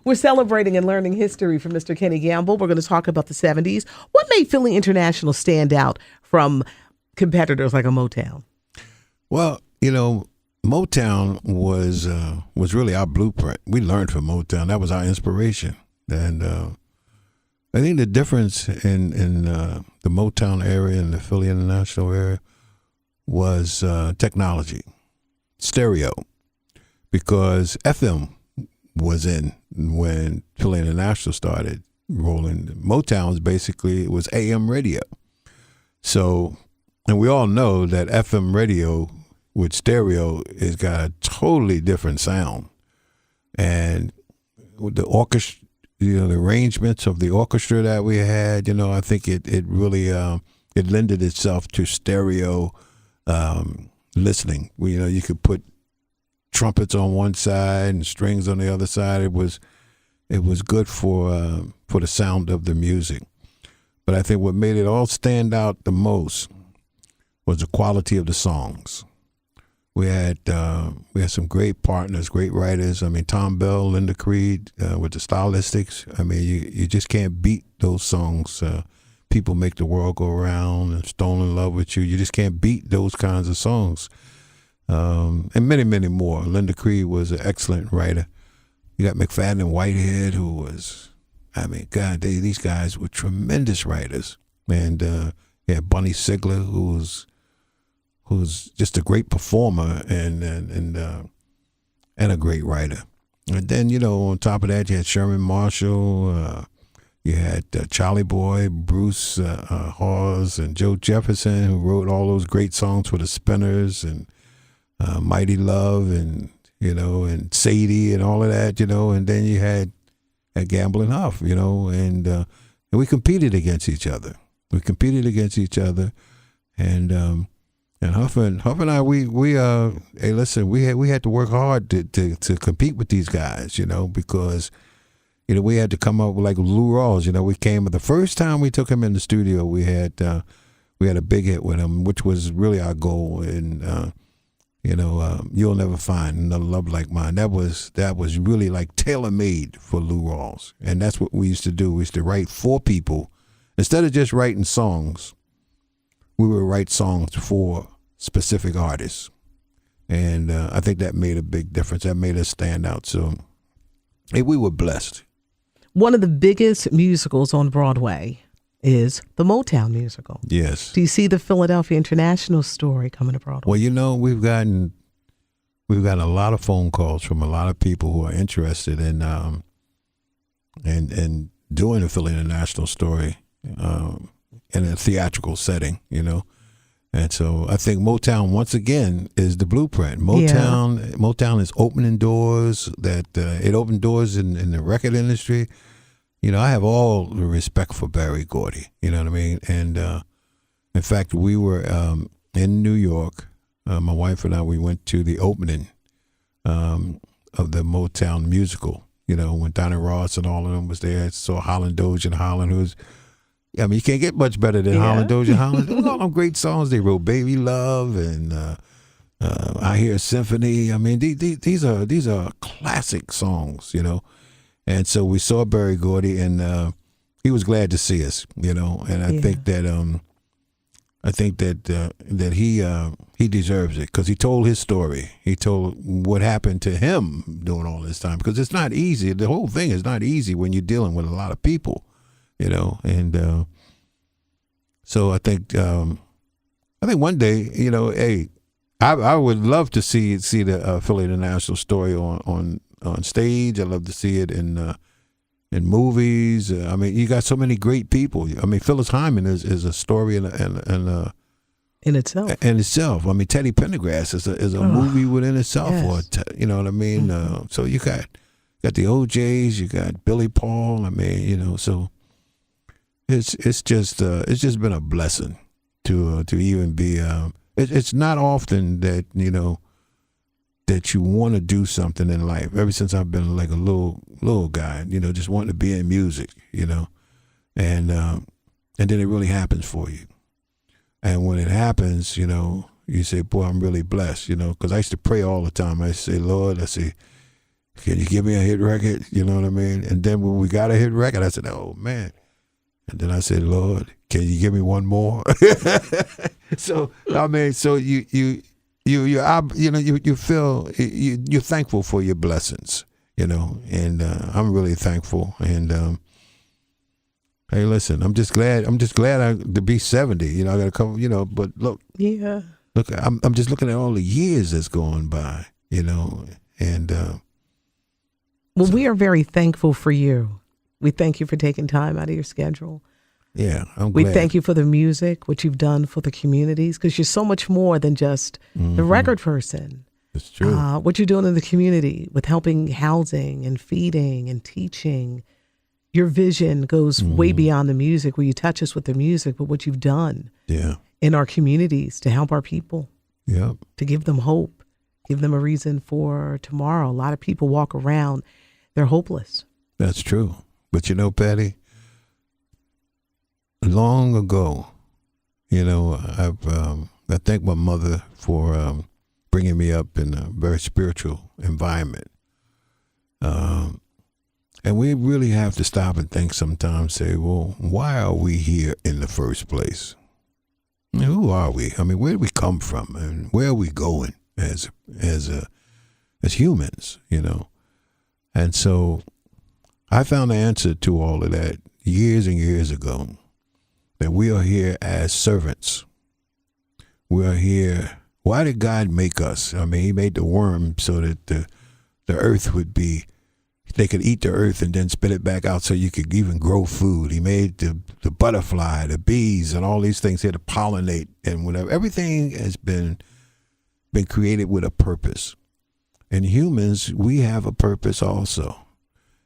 We're celebrating and learning history from Mr. Kenny Gamble. We're going to talk about the 70s. What made Philly International stand out from competitors like a Motown? Well, Motown was really our blueprint. We learned from Motown. That was our inspiration. And I think the difference in the Motown area and the Philly International area was technology, stereo, because FM was in when Philly International started rolling. Motown was basically, it was AM radio. So, and we all know that FM radio with stereo has got a totally different sound. And with the orchestra, the arrangements of the orchestra that we had, I think it really, it lended itself to stereo listening. You could put trumpets on one side and strings on the other side. It was good for the sound of the music. But I think what made it all stand out the most was the quality of the songs. We had some great partners, great writers. I mean, Tom Bell, Linda Creed, with the stylistics. I mean, you just can't beat those songs. People Make the World Go Round and Stolen Love with You. You just can't beat those kinds of songs. And many, many more. Linda Creed was an excellent writer. You got McFadden and Whitehead, who was, I mean, God, these guys were tremendous writers. And you had Bunny Sigler, who's just a great performer and a great writer. And then, on top of that, you had Sherman Marshall, you had Charlie Boy, Bruce Hawes, and Joe Jefferson, who wrote all those great songs for the Spinners, and Mighty Love, and Sadie, and all of that, and then you had Gamble and Huff, and we competed against each other. And Huff and I, hey, listen, we had to work hard to compete with these guys, because, we had to come up with, like Lou Rawls, the first time we took him in the studio, we had a big hit with him, which was really our goal. And, You'll Never Find Another Love Like Mine. That was really like tailor-made for Lou Rawls. And that's what we used to do. We used to write for people. Instead of just writing songs, we would write songs for specific artists. And I think that made a big difference. That made us stand out. So we were blessed. One of the biggest musicals on Broadway is the Motown musical. Yes. Do you see the Philadelphia International story coming to Broadway? Well, we've gotten a lot of phone calls from a lot of people who are interested in doing the Philly International story in a theatrical setting, And so I think Motown, once again, is the blueprint. Motown is opening doors that it opened doors in the record industry. I have all the respect for Berry Gordy. You know what I mean? And in fact, we were in New York. My wife and I, we went to the opening of the Motown musical. When Donna Ross and all of them was there. So Holland Dozier and Holland, who's, I mean, you can't get much better than Holland Dozier. Holland, all them great songs they wrote, "Baby Love" and "I Hear a Symphony." I mean, these are classic songs, And so we saw Berry Gordy, and he was glad to see us, And I think that he deserves it, because he told his story. He told what happened to him during all this time, because it's not easy. The whole thing is not easy when you're dealing with a lot of people. And so I think one day, hey, I would love to see the Philly International story on stage. I'd love to see it in movies. I mean, you got so many great people. I mean, Phyllis Hyman is a story in itself. In itself. I mean, Teddy Pendergrass is a movie within itself. Yes. You know what I mean? Mm-hmm. So you got the OJs, you got Billy Paul. I mean, so it's just been a blessing to even be. It's not often that that you want to do something in life. Ever since I've been like a little guy, just wanting to be in music, and then it really happens for you. And when it happens, you say, boy, I'm really blessed, because I used to pray all the time. I say, Lord, can you give me a hit record? You know what I mean? And then when we got a hit record, I said, oh, man. And then I said, Lord, can you give me one more? So, I mean, so you feel, you're thankful for your blessings, you know, and I'm really thankful. And, hey, listen, I'm just glad to be 70, you know, I got to come, you know, but look, I'm just looking at all the years that's going by, you know, and, well, we are very thankful for you. We thank you for taking time out of your schedule. Yeah, I'm glad. We thank you for the music, what you've done for the communities, because you're so much more than just the record person. It's true. What you're doing in the community with helping housing and feeding and teaching. Your vision goes way beyond the music, where you touch us with the music, but what you've done in our communities to help our people, to give them hope, give them a reason for tomorrow. A lot of people walk around, they're hopeless. That's true. But you know, Patty, long ago, you know, I thank my mother for bringing me up in a very spiritual environment. And we really have to stop and think sometimes, say, well, why are we here in the first place? I mean, who are we? I mean, where do we come from, and where are we going as humans, you know? And so I found the answer to all of that years and years ago, that we are here as servants. We are here. Why did God make us? I mean, he made the worm so that the earth would be, they could eat the earth and then spit it back out so you could even grow food. He made the butterfly, the bees, and all these things here to pollinate and whatever. Everything has been created with a purpose. And humans, we have a purpose also.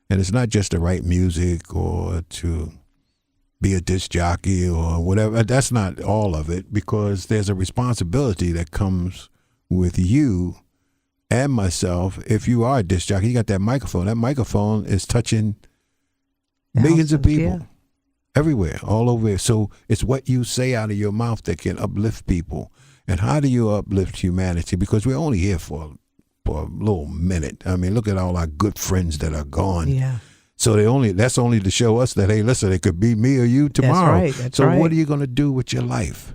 And it's not just to write music or to be a disc jockey or whatever. That's not all of it, because there's a responsibility that comes with you and myself. If you are a disc jockey, you got that microphone. That microphone is touching millions of people everywhere, all over. So it's what you say out of your mouth that can uplift people. And how do you uplift humanity? Because we're only here for a little minute. I mean, look at all our good friends that are gone. Yeah. So that's only to show us that, hey, listen, it could be me or you tomorrow. That's right. What are you going to do with your life?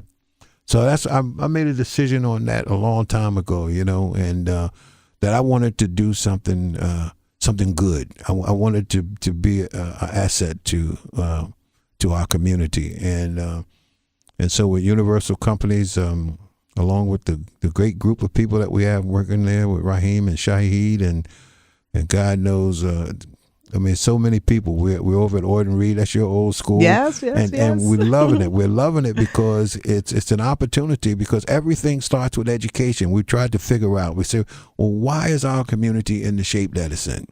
So I made a decision on that a long time ago, you know, and that I wanted to do something good. I wanted to be an asset to our community, and so with Universal Companies, along with the great group of people that we have working there with Raheem and Shahid and God knows. I mean, so many people. We're over at Orden Reed. That's your old school. Yes. And we're loving it. We're loving it because it's an opportunity, because everything starts with education. We tried to figure out. We say, well, why is our community in the shape that it's in?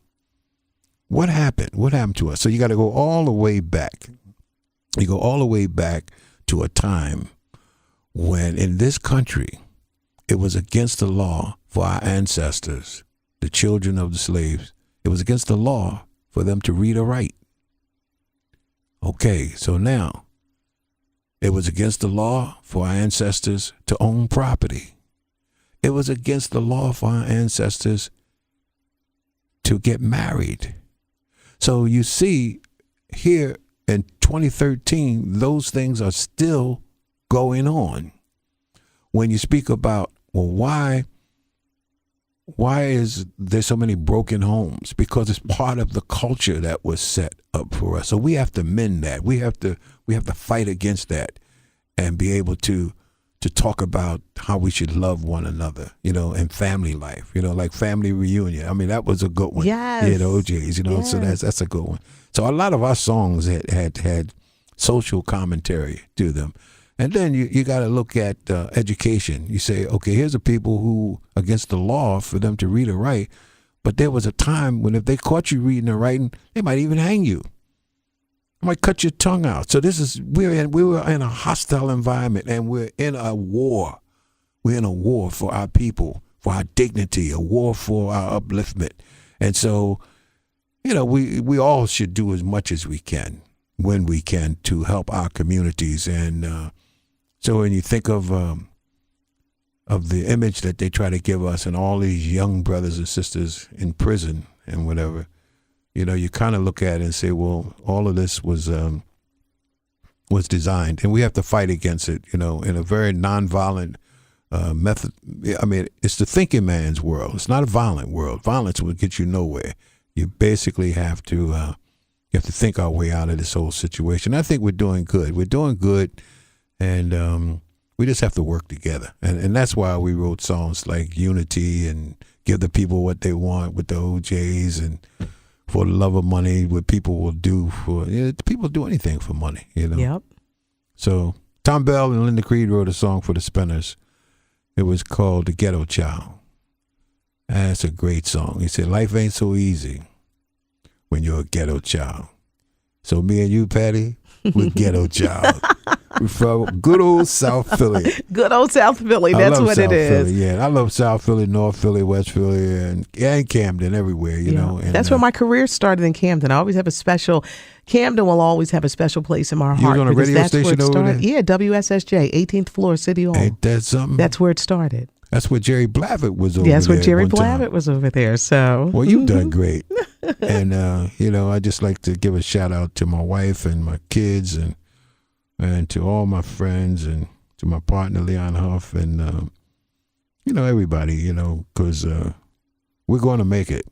What happened? What happened to us? So you got to go all the way back. You go all the way back to a time when in this country it was against the law for our ancestors, the children of the slaves. It was against the law for them to read or write. Okay, so now it was against the law for our ancestors to own property. It was against the law for our ancestors to get married. So you see, here in 2013, those things are still going on. When you speak about, well, why is there so many broken homes? Because it's part of the culture that was set up for us. So we have to mend that. We have to fight against that and be able to talk about how we should love one another, you know, and family life, you know, like family reunion. I mean, that was a good one. Yes. Yeah, the OJs, you know, Yes. so that's a good one. So a lot of our songs had social commentary to them. And then you got to look at education. You say, okay, here's the people who against the law for them to read or write, but there was a time when if they caught you reading or writing, they might even hang you. They might cut your tongue out. So we were in a hostile environment, and we're in a war. We're in a war for our people, for our dignity, a war for our upliftment. And so, you know, we all should do as much as we can, when we can, to help our communities. And so when you think of the image that they try to give us and all these young brothers and sisters in prison, and whatever, you kind of look at it and say, well, all of this was designed, and we have to fight against it, in a very nonviolent method. I mean, it's the thinking man's world. It's not a violent world. Violence will get you nowhere. You basically have to think our way out of this whole situation. I think we're doing good. We're doing good, and we just have to work together. And that's why we wrote songs like Unity and Give the People What They Want with the OJs, and For the Love of Money, what people will do for, people do anything for money, Yep. So Tom Bell and Linda Creed wrote a song for the Spinners. It was called The Ghetto Child. And it's a great song. He said, life ain't so easy when you're a ghetto child. So me and you, Patty, we're ghetto child. We're from good old South Philly. Good old South Philly. That's what South it is. Philly, yeah, I love South Philly, North Philly, West Philly, and Camden, everywhere, you know. And, that's where my career started, in Camden. I always have Camden will always have a special place in my heart. You was on a radio station over there? Yeah, WSSJ, 18th floor, City Hall. Ain't that something? That's where it started. That's where Jerry Blavitt was over there. That's where Jerry Blavitt was over there. So, well, you've done great. And, I just like to give a shout out to my wife and my kids and to all my friends and to my partner, Leon Huff, and, everybody, because we're going to make it.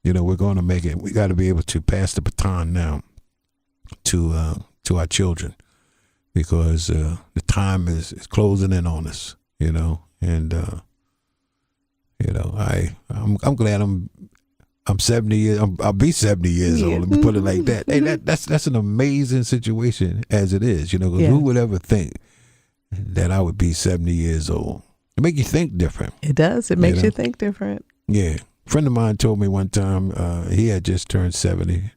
We're going to make it. We got to be able to pass the baton now to our children, because the time is closing in on us, and, I'm glad I'm 70 years. I'll be 70 years old. Let me put it like that. Hey, that's an amazing situation as it is. Because who would ever think that I would be 70 years old? It makes you think different. It does. It makes you think different. Yeah. A friend of mine told me one time he had just turned 70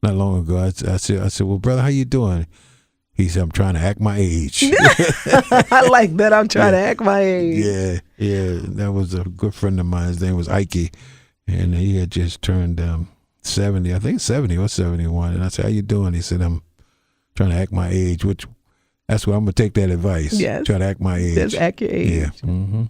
not long ago. I said, well, brother, how you doing? He said, I'm trying to act my age. I like that. I'm trying to act my age. Yeah. That was a good friend of mine. His name was Ike. And he had just turned 70, I think 70 or 71. And I said, how you doing? He said, I'm trying to act my age, that's what I'm going to take that advice. Yes. Try to act my age. Just act your age. Yeah. Mm-hmm.